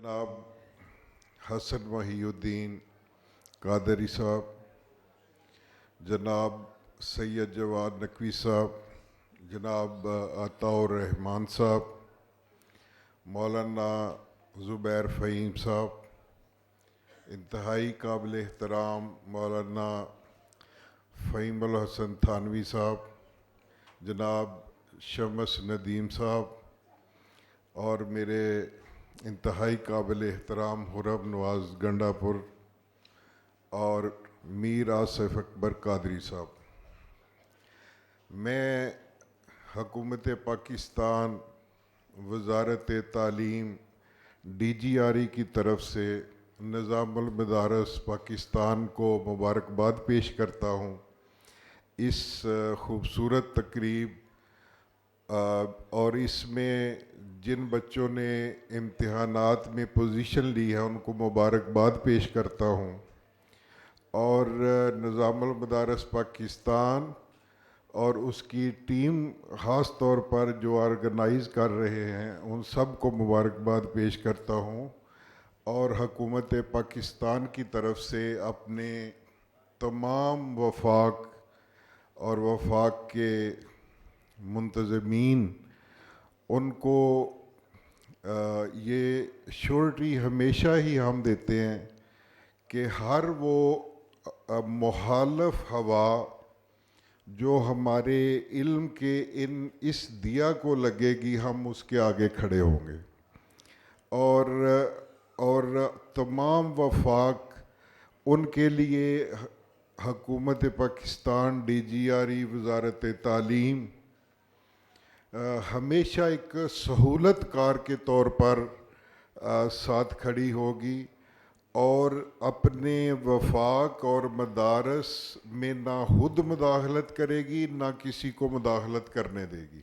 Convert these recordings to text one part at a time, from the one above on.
جناب حسن محی الدین قادری صاحب، جناب سید جواد نقوی صاحب، جناب عطاء الرحمان صاحب، مولانا زبیر فہیم صاحب، انتہائی قابل احترام مولانا فہیم الحسن تھانوی صاحب، جناب شمس ندیم صاحب، اور میرے انتہائی قابل احترام خرم نواز گنڈا پور اور میر آصف اکبر قادری صاحب، میں حکومت پاکستان، وزارت تعلیم، ڈی جی آر ای کی طرف سے نظام المدارس پاکستان کو مبارکباد پیش کرتا ہوں اس خوبصورت تقریب اور اس میں جن بچوں نے امتحانات میں پوزیشن لی ہے ان کو مبارکباد پیش کرتا ہوں، اور نظام المدارس پاکستان اور اس کی ٹیم خاص طور پر جو آرگنائز کر رہے ہیں ان سب کو مبارکباد پیش کرتا ہوں، اور حکومت پاکستان کی طرف سے اپنے تمام وفاق اور وفاق کے منتظمین ان کو یہ شورٹی ہمیشہ ہی ہم دیتے ہیں کہ ہر وہ مخالف ہوا جو ہمارے علم کے اس دیا کو لگے گی ہم اس کے آگے کھڑے ہوں گے، اور تمام وفاق ان کے لیے حکومت Pakistan, D G R E, وزارت تعلیم ہمیشہ ایک سہولت کار کے طور پر ساتھ کھڑی ہوگی، اور اپنے وفاق اور مدارس میں نہ خود مداخلت کرے گی نہ کسی کو مداخلت کرنے دے گی۔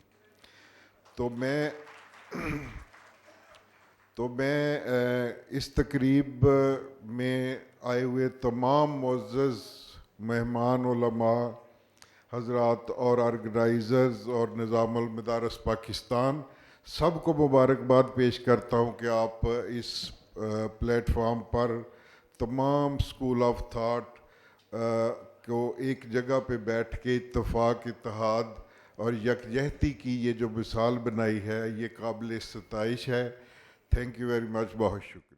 تو میں اس تقریب میں آئے ہوئے تمام معزز مہمان، علماء حضرات اور آرگنائزرز اور نظام المدارس پاکستان سب کو مبارکباد پیش کرتا ہوں کہ آپ اس پلیٹ فارم پر تمام اسکول آف تھاٹ کو ایک جگہ پہ بیٹھ کے اتفاق، اتحاد اور یکجہتی کی یہ جو مثال بنائی ہے یہ قابل ستائش ہے۔ تھینک یو ویری مچ، بہت شکریہ۔